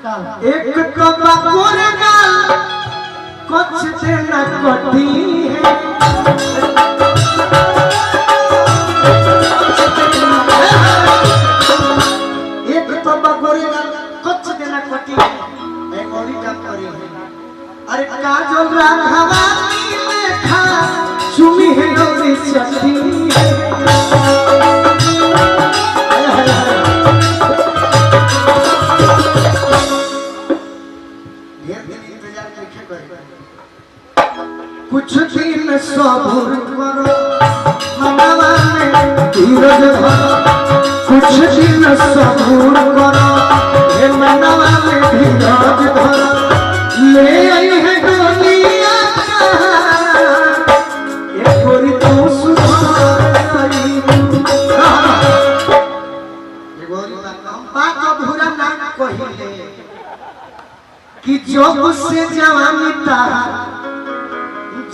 एक तो बकोर गाल कुछ दिन कटी है एक तो बकोर गाल कुछ दिन कटी है एक और ही काम करी है अरे काजल राघवानी लेखा चुमी है नौरी चटी कुछ दिन सबूर करो मनवा में धीरज धरो कुछ दिन सबूर करो हे मनवा में धीरज धरो ले आई है दुनिया ये गोरी तू सुधार ये गोरी बात अधूरा ना कहिले कि जब से जवानी तारा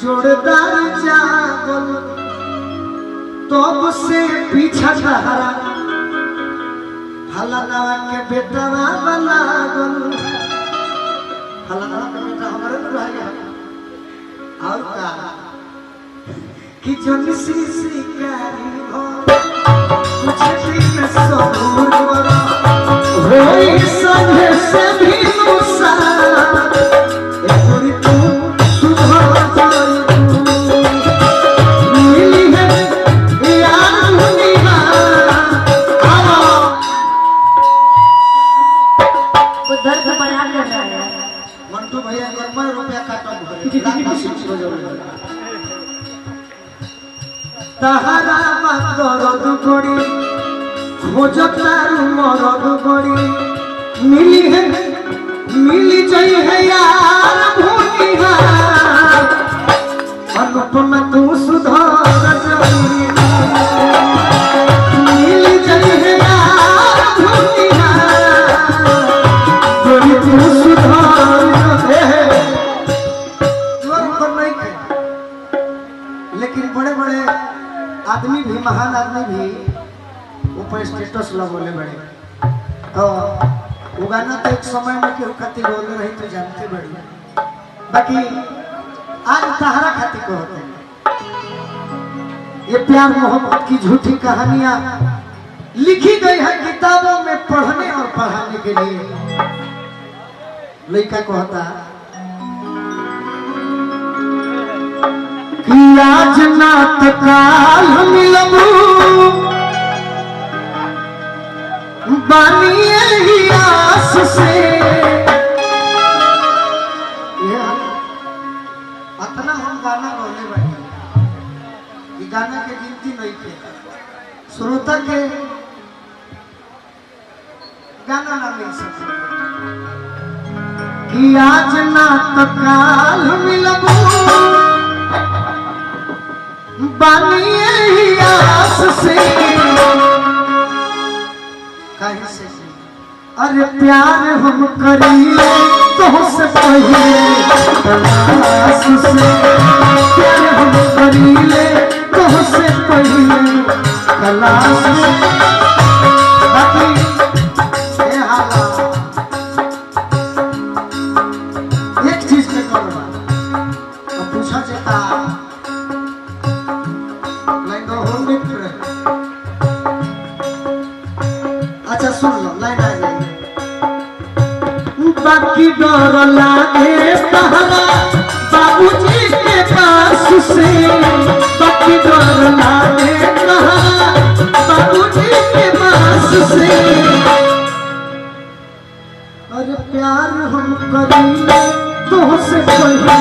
जोरदार जागल तब से पीछा छहरा हलनवा के बेटवा बनागल हलनवा के बेटा हमारे रह गया और का कि जन श्री श्रीकारी हो कुछ दिन सबूर करो होई संगे से भी मुसा ताहारा मरद गोड़ी खोजो तारू मरद गोड़ी मिली है मिली जाई है यार भूनिहार अनुपमा तू सुधार जाई मिली जाई है यार भूनिहार गोड़ी तू सुधार लेकिन बड़े बड़े आदमी भी महान आदमी भी ऊपर स्टेटस लगोले बड़े तो वो गाना तो एक समय में केहू खातिर बोले रही तो जानते बड़ी बाकी आज तहरा खातिर को होते ये प्यार मोहब्बत की झूठी कहानियां लिखी गई है किताबों में पढ़ने और पढ़ाने के लिए लड़का को होता कि आज ना तकाल मिलबू बानिए ही आस से अतना हम गाना बोलने बैठे कि गाना के गिनती नहीं थे श्रोता के गाना ना मिल सके कि आज ना तकाल मिलबू बानिए ही आस से कहीं से अरे प्यार हम करिए तो से पहले तलाश से प्यार हम करिए तो से पहले तलाश से बाकी ये हाल एक चीज में करवा तो पूछा जाता अच्छा सुन लो लाइन आ जाएगी बाकी डर लागे तहरा बाबूजी के पास से बाकी डर लागे तहरा बाबूजी के पास से अरे प्यार हम करेंगे तो से पहले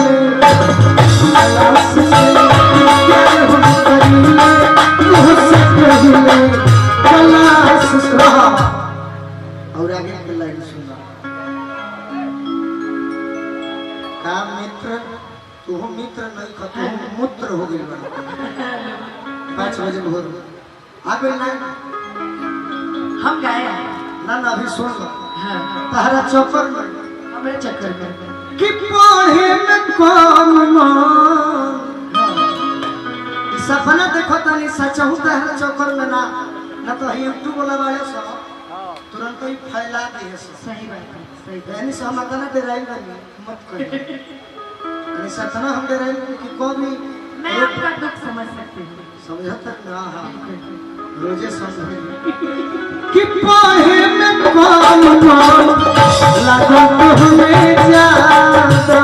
तलाश से प्यार हम करेंगे तो से पहले तलाश से और आगे की लाइन सुना का मित्र तू मित्र नहीं खतु मूत्र हो गई 5 बजे भोर आगे लाइन हम गाए ना ना अभी सुन लो हां तारा चक्कर में हमरे चक्कर में कि पढ़े में कौन मन सपना देखो तनी सचहु तारा चक्कर में ना तो यूट्यूब वाला बाड़े सब तुरंत ही फैला दिए सब। सही बात है, सही बात यानी से हम अतना डेराइल बनी मत करिए। यानी सतना हम डेराइल कि को भी मैं आपका दुख समझ सकती हूँ। समझा तक ना। हाँ रोजे समझ कि पाहे में कौन लगा हमें जाता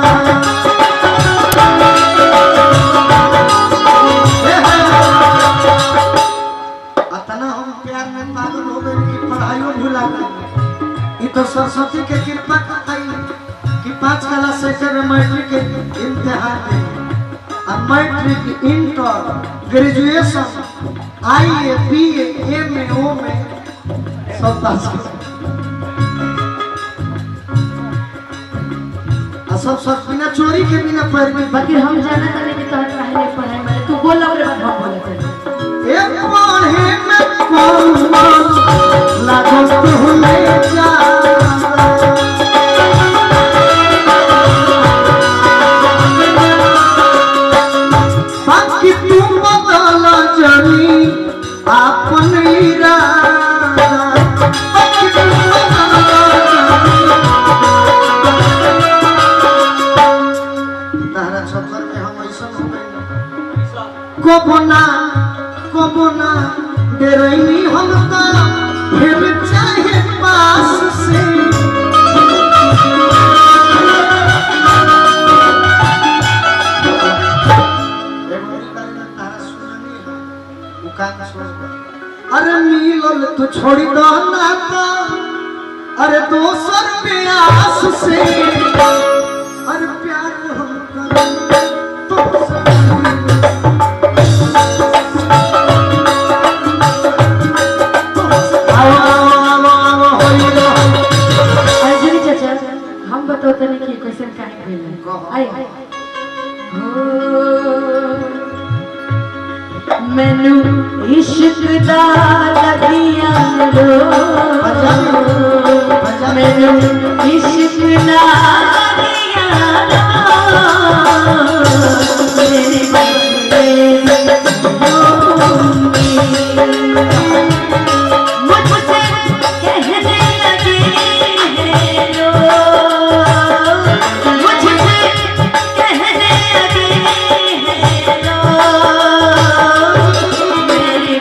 अतना हम प्यार में पागल हो गए कि पढ़ाइयों भुला गए। ये तो सरस्वती के कृपा का कि 5 क्लास से मैट्रिक के इम्तिहान दें और matric inter graduation IA BA MA OMA सब पास सब बिना चोरी के बिना पैर में बाकी हम जाना था लेकिन तो पहले पढ़ाई में तू बोल और बात हम बोले थे एक पढ़े में कौन लागो तुमने जा बाकी तुम बदला जानी अपन इरादा बाकी तुम बदला जानी तारा सफर में हम ऐसा हो गए कोबोना डेरैनी हम तो फिर चाहे पास से अरे मिलल तू छोड़ी दो ना तो अरे दोसर प्यास से अरे प्यार हम करें हम बताते नहीं कि क्वेश्चन का है मैनू इश्क दा लगिया रो मैनू इश्क दा लगिया रो मेरे मुझसे कहने लगे रो मुझसे कहने लगे रो मेरे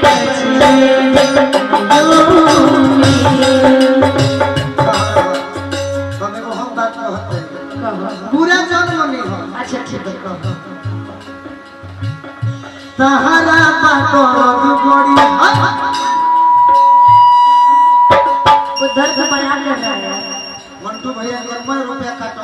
पूरा जन्म नहीं हो अच्छा ठीक है तहरा बात बड़ी वो दर्द बयान कर रहा है मंटू भैया ₹1 काटो